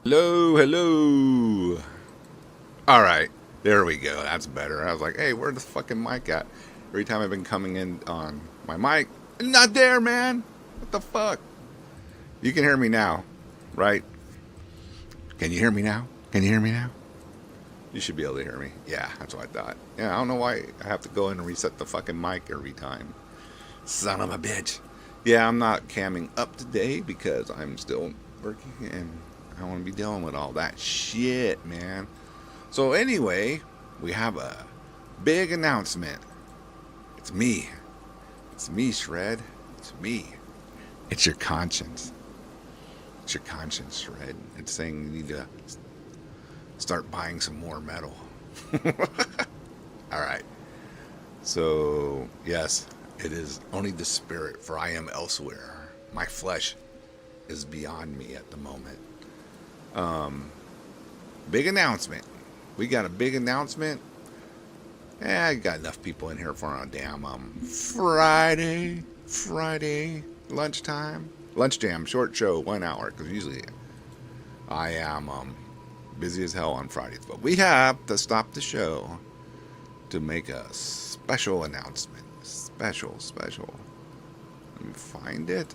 Hello, hello. All right, there we go. That's better. I was like, hey, where's the fucking mic at? Every time I've been coming in on my mic, not there, man. What the fuck? You can hear me now, right? Can you hear me now? Can you hear me now? You should be able to hear me. Yeah, that's what I thought. Yeah, I don't know why I have to go in and reset the fucking mic every time. Son of a bitch. Yeah, I'm not camming up today because I'm still working and I don't want to be dealing with all that shit, man. So anyway, we have a big announcement. It's me. It's me, Shred. It's me. It's your conscience. It's your conscience, Shred. It's saying you need to start buying some more metal. All right. So, yes, it is only the spirit, for I am elsewhere. My flesh is beyond me at the moment. Big announcement. We got a big announcement. I got enough people in here for a damn Friday lunchtime. Lunch jam, short show, 1 hour, because usually I am busy as hell on Fridays. But we have to stop the show to make a special announcement. Special. Let me find it.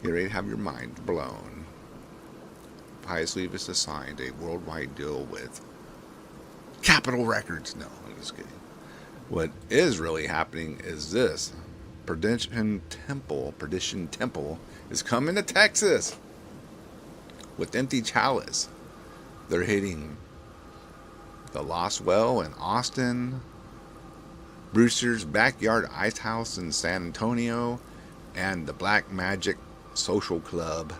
You're ready to have your mind blown. Pius Levis has signed a worldwide deal with Capitol Records. No, I'm just kidding. What is really happening is this. Perdition Temple is coming to Texas with Empty Chalice. They're hitting the Lost Well in Austin, Brewster's Backyard Ice House in San Antonio, and the Black Magic Social Club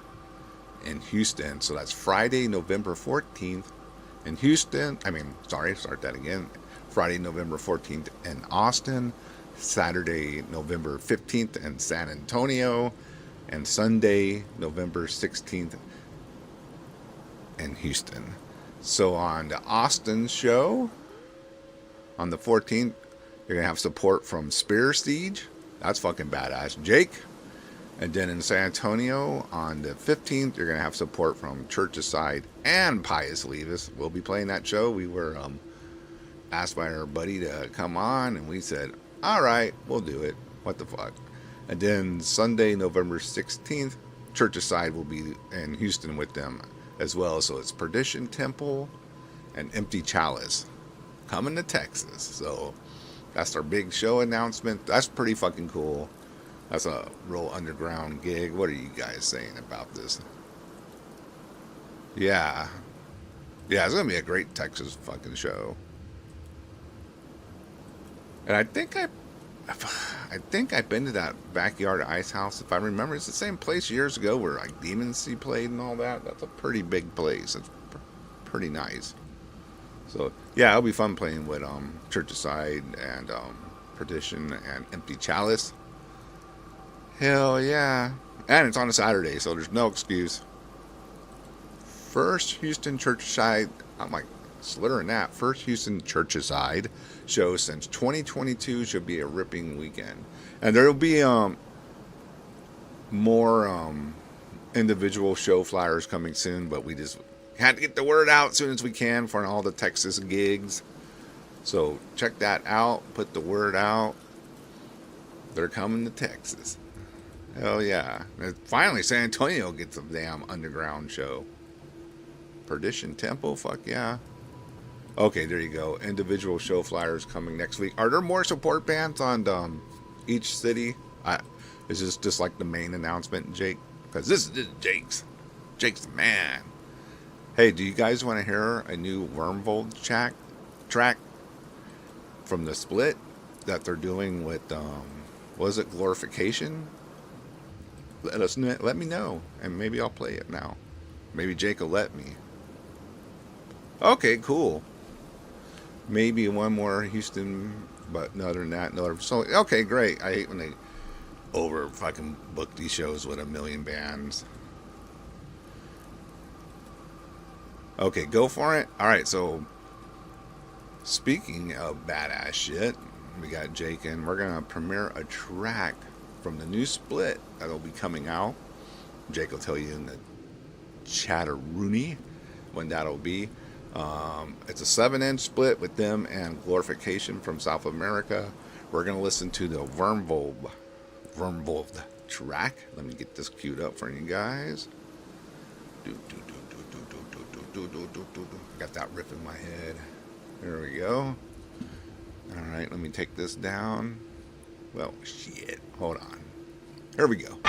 in Houston. So that's Friday, November 14th in Houston. Start that again. Friday, November 14th in Austin, Saturday, November 15th in San Antonio, and Sunday, November 16th in Houston. So on the Austin show, on the 14th, you're going to have support from Spear Siege. That's fucking badass. Jake. And then in San Antonio, on the 15th, you're going to have support from Churcheside and Pius Levis. We'll be playing that show. We were asked by our buddy to come on, and we said, all right, we'll do it. What the fuck? And then Sunday, November 16th, Churcheside will be in Houston with them as well. So it's Perdition Temple and Empty Chalice coming to Texas. So that's our big show announcement. That's pretty fucking cool. That's a real underground gig. What are you guys saying about this? Yeah, it's gonna be a great Texas fucking show. And I think I've been to that Backyard Ice House. If I remember, it's the same place years ago where like Demon Sea played and all that. That's a pretty big place. It's pretty nice. So yeah, it'll be fun playing with Churcheside and Perdition and Empty Chalice. Hell yeah. And it's on a Saturday, so there's no excuse. First Houston Churcheside, I'm like slurring that. First Houston Churcheside show since 2022 should be a ripping weekend. And there'll be more individual show flyers coming soon, but we just had to get the word out as soon as we can for all the Texas gigs. So check that out. Put the word out. They're coming to Texas. Hell yeah. And finally, San Antonio gets a damn underground show. Perdition Temple, fuck yeah. Okay, there you go. Individual show flyers coming next week. Are there more support bands on each city? Is this just like the main announcement, Jake? Because this is Jake's. Jake's the man. Hey, do you guys want to hear a new Wormvold track from the split that they're doing with, was it Glorification? Let me know, and maybe I'll play it now. Maybe Jake will let me. Okay, cool. Maybe one more Houston, but other than that, no. So okay, great. I hate when they over fucking book these shows with a million bands. Okay, go for it. All right, so speaking of badass shit, we got Jake in. We're gonna premiere a track from the new split that'll be coming out. Jake will tell you in the chatteroony when that'll be. It's a 7-inch split with them and Glorification from South America. We're gonna listen to the Wormvold track. Let me get this queued up for you guys. Got that riff in my head. There we go. All right, let me take this down. Well, shit. Hold on. Here we go.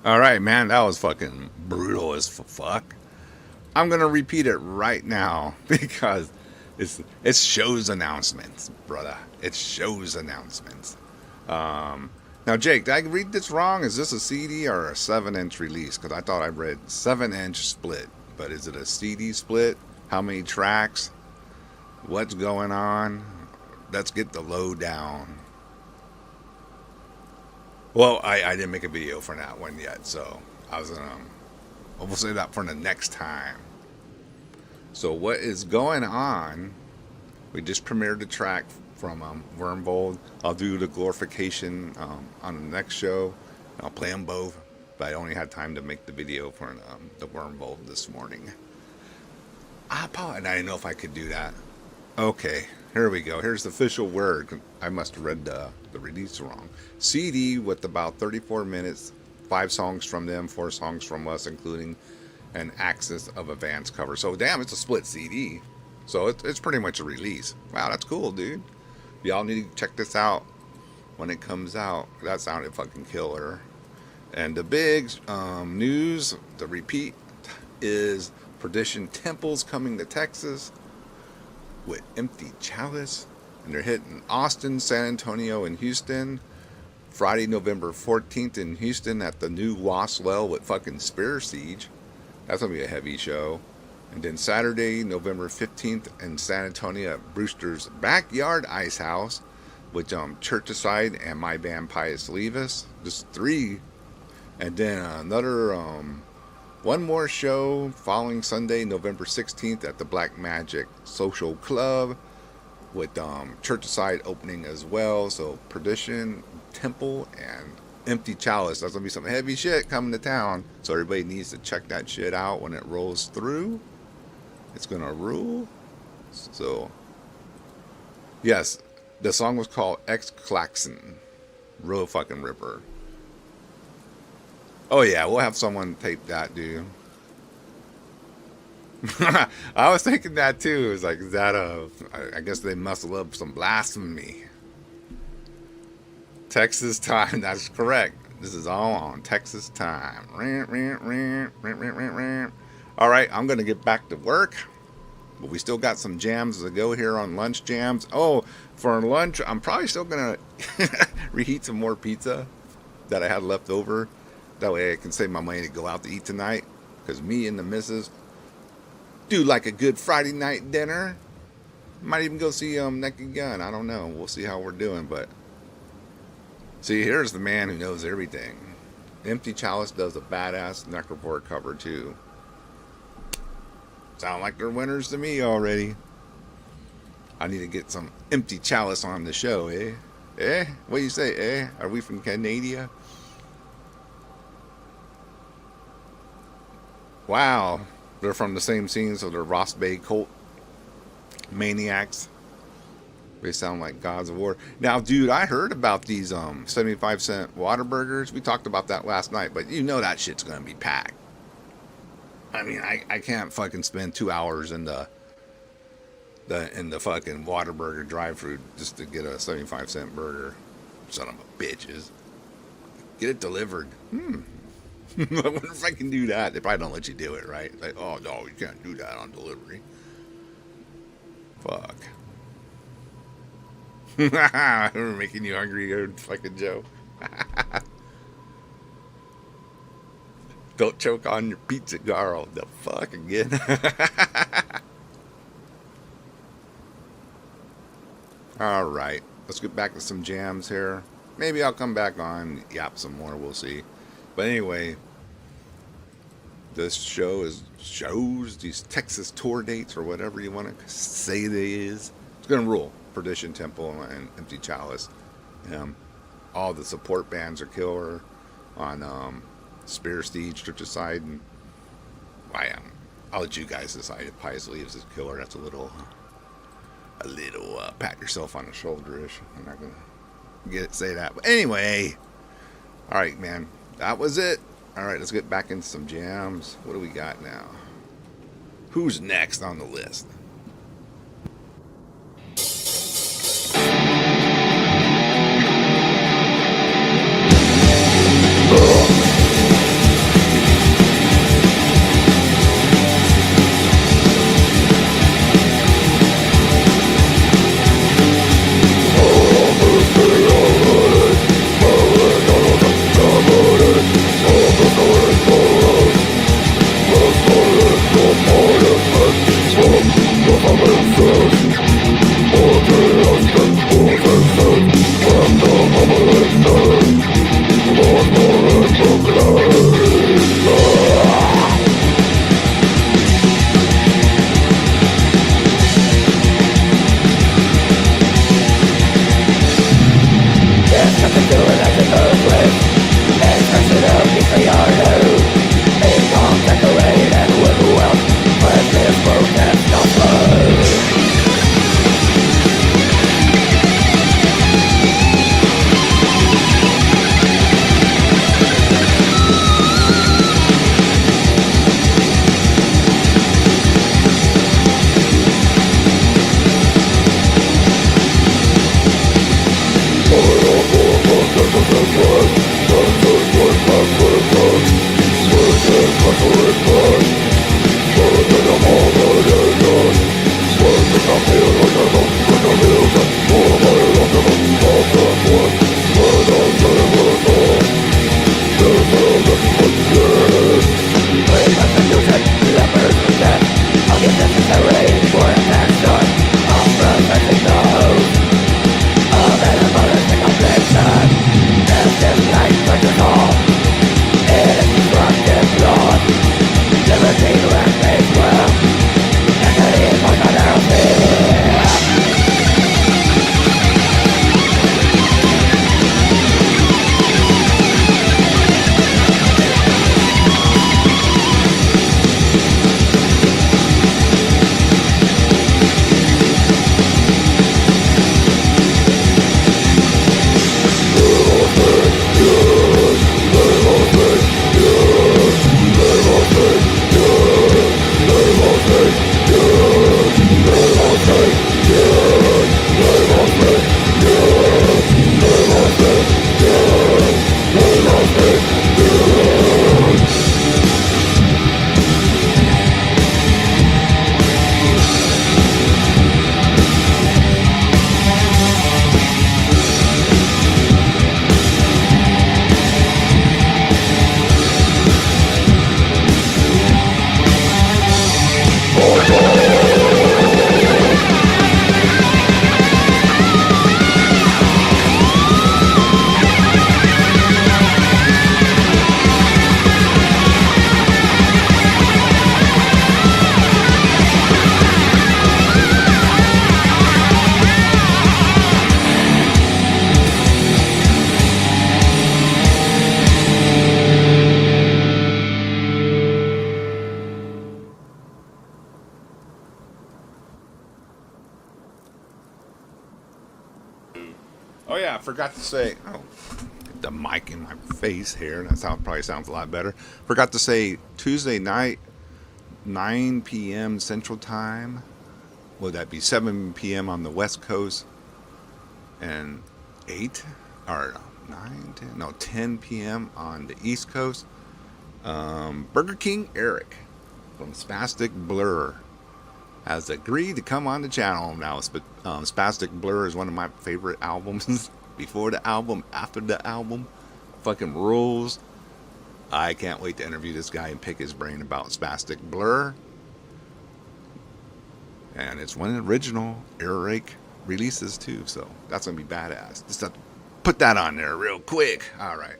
All right, man, that was fucking brutal as fuck. I'm gonna repeat it right now because it's shows announcements, brother. It's shows announcements. Now, Jake, did I read this wrong? Is this a CD or a 7-inch release? Because I thought I read 7-inch split, but is it a CD split? How many tracks? What's going on? Let's get the lowdown. Well, I didn't make a video for that one yet, so I was we'll say that for the next time. So what is going on? We just premiered the track from Wormvold. I'll do the glorification on the next show. I'll play them both, but I only had time to make the video for the Wormvold this morning. I didn't know if I could do that. Okay, here we go. Here's the official word. I must have read the release wrong. CD with about 34 minutes, 5 songs from them, 4 songs from us, including an Axis of Advance cover. So damn, it's a split CD. So it's pretty much a release. Wow, that's cool, dude. Y'all need to check this out when it comes out. That sounded fucking killer. And the big news, the repeat, is Perdition Temple's coming to Texas with Empty Chalice. And they're hitting Austin, San Antonio, and Houston. Friday, November 14th in Houston at the new Waswell with fucking Spear Siege. That's going to be a heavy show. And then Saturday, November 15th in San Antonio at Brewster's Backyard Ice House with Churchaside and my band Pius Levis. Just 3. And then another, one more show following Sunday, November 16th at the Black Magic Social Club with Churchaside opening as well. So Perdition, Temple, and Empty Chalice. That's going to be some heavy shit coming to town. So everybody needs to check that shit out when it rolls through. It's going to rule. So, yes, the song was called X Klaxon. Real fucking ripper. Oh yeah, we'll have someone tape that, dude. I was thinking that too. It's like, is that I guess they must love some blasphemy. Texas time, that's correct. This is all on Texas time. Alright, I'm going to get back to work. But we still got some jams to go here on lunch jams. Oh, for lunch, I'm probably still going to reheat some more pizza that I had left over. That way I can save my money to go out to eat tonight. Because me and the missus do like a good Friday night dinner. Might even go see Naked Gun. I don't know. We'll see how we're doing. But see, here's the man who knows everything. Empty Chalice does a badass Necroport cover too. Sound like they're winners to me already. I need to get some Empty Chalice on the show, eh? Eh? What do you say, eh? Are we from Canada? Wow. They're from the same scene, so they're Ross Bay cult maniacs. They sound like gods of war. Now, dude, I heard about these 75-cent Whataburgers. We talked about that last night, but you know that shit's gonna be packed. I mean, I can't fucking spend 2 hours in the fucking Whataburger drive-through just to get a 75-cent burger. Son of a bitches. Get it delivered. I wonder if I can do that. They probably don't let you do it, right? Like, oh no, you can't do that on delivery. Fuck. We're making you hungry, old fucking Joe. Don't choke on your pizza, Carl. The fuck again? All right, let's get back to some jams here. Maybe I'll come back on, yap some more. We'll see. But anyway, this shows these Texas tour dates or whatever you want to say they is. It's gonna rule. Perdition Temple and Empty Chalice. All the support bands are killer on Spear Siege, Church of Sidon. I'll let you guys decide if Pious Leaves is killer. That's a little pat yourself on the shoulder-ish. I'm not gonna say that, but anyway, all right, man, that was it. All right, let's get back into some jams. What do we got now? Who's next on the list? Oh yeah, I forgot to say. Oh, get the mic in my face here. That probably sounds a lot better. Forgot to say Tuesday night, 9 p.m. Central Time. Would that be 7 p.m. on the West Coast and 8 or 9, 10, no 10 p.m. on the East Coast? Burger King Eric from Spastic Blur has agreed to come on the channel now. Spastic Blur is one of my favorite albums. Before the album, after the album, fucking rules. I can't wait to interview this guy and pick his brain about Spastic Blur. And it's one of the original Eric releases too, so that's gonna be badass. Just have to put that on there real quick. All right.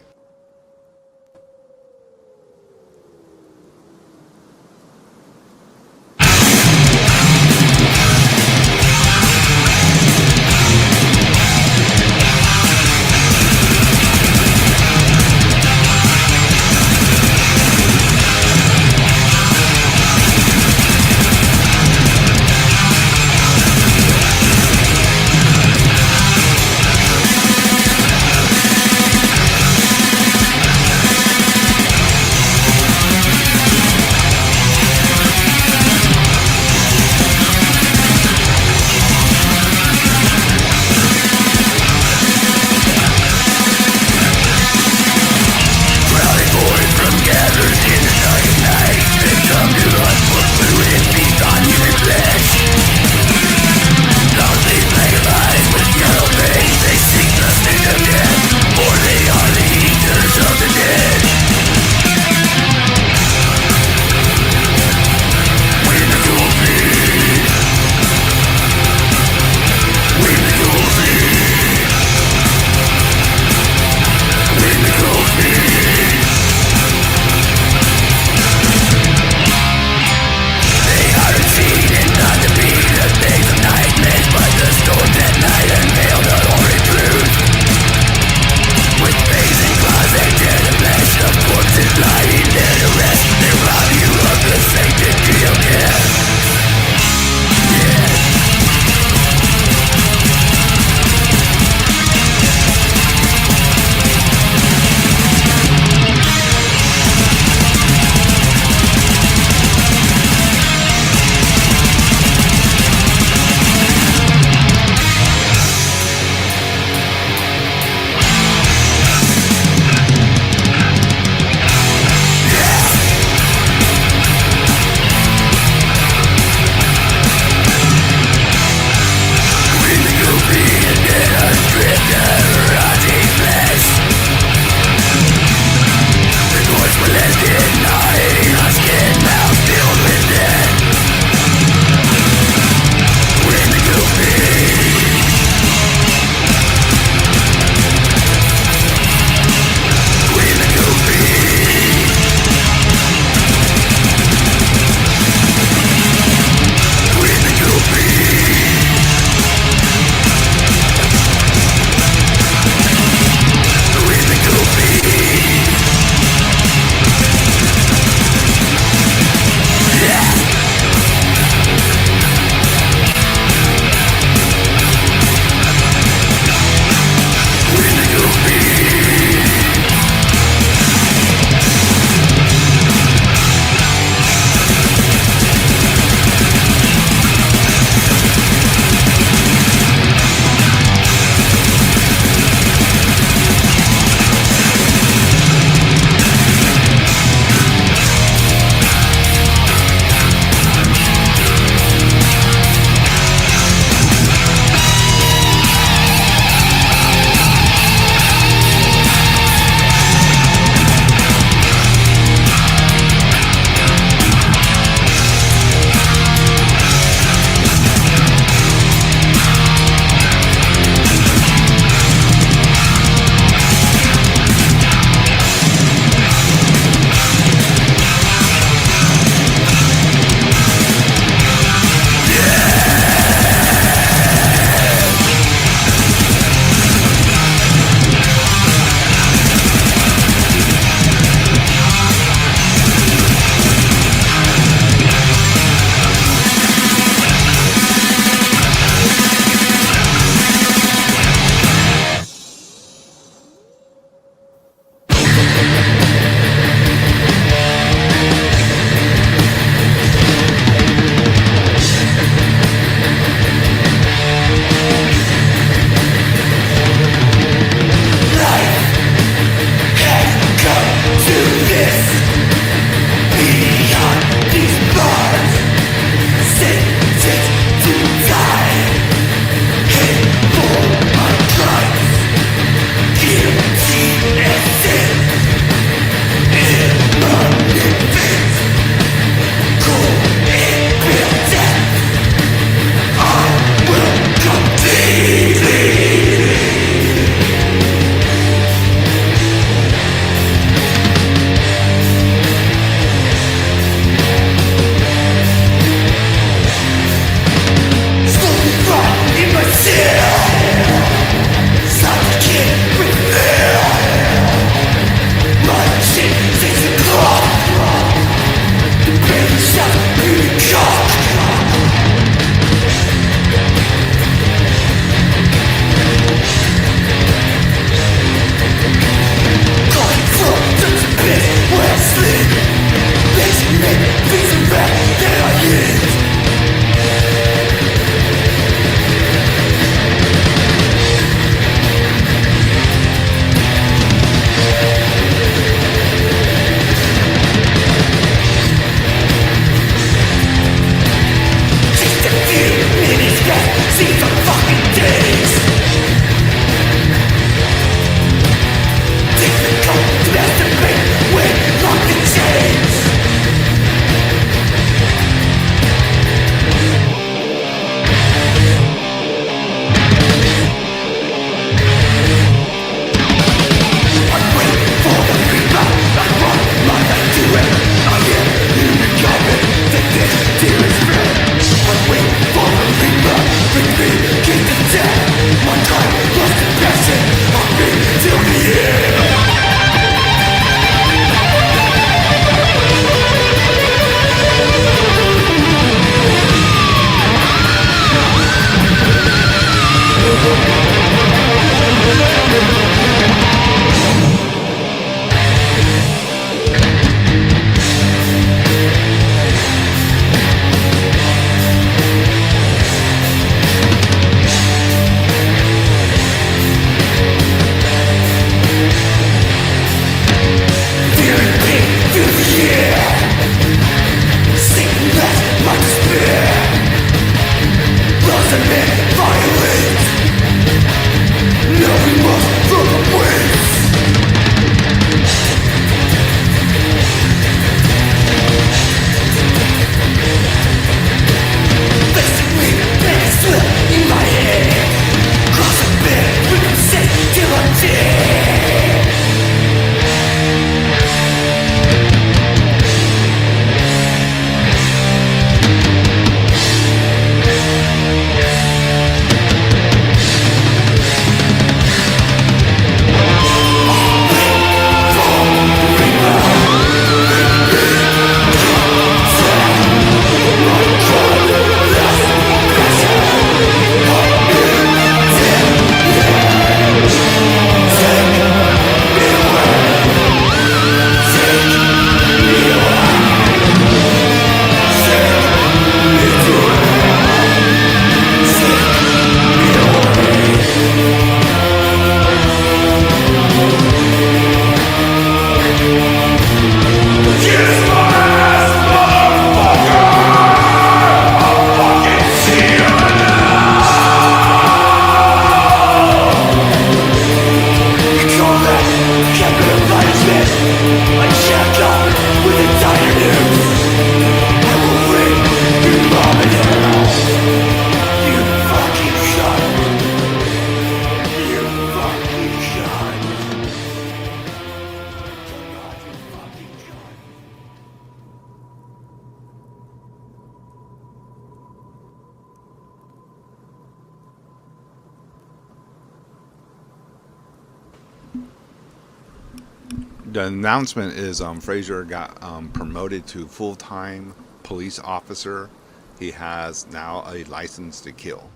The announcement is Frazier got promoted to full-time police officer. He has now a license to kill.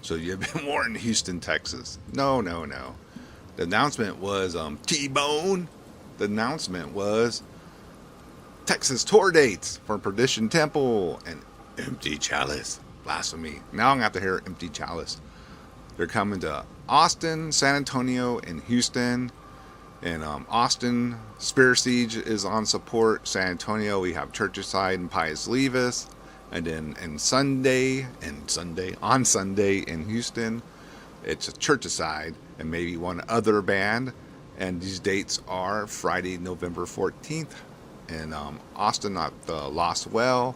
So you've been warned, Houston, Texas. No, no, no. The announcement was T-Bone. The announcement was Texas tour dates for Perdition Temple and Empty Chalice. Blasphemy. Now I'm going to have to hear Empty Chalice. They're coming to Austin, San Antonio, and Houston. In Austin, Spear Siege is on support. San Antonio, we have Churchside and Pius Levis. And then on Sunday in Houston, it's Churchside and maybe one other band. And these dates are Friday, November 14th in Austin at the Lost Well.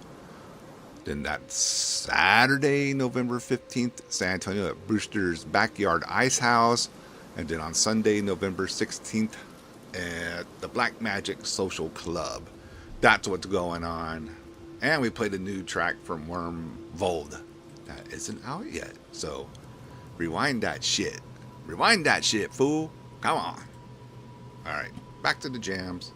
Then that's Saturday, November 15th, San Antonio at Brewster's Backyard Ice House. And then on Sunday, November 16th at the Black Magic Social Club. That's what's going on. And we played a new track from Wormvold that isn't out yet. So rewind that shit. Rewind that shit, fool. Come on. All right, back to the jams.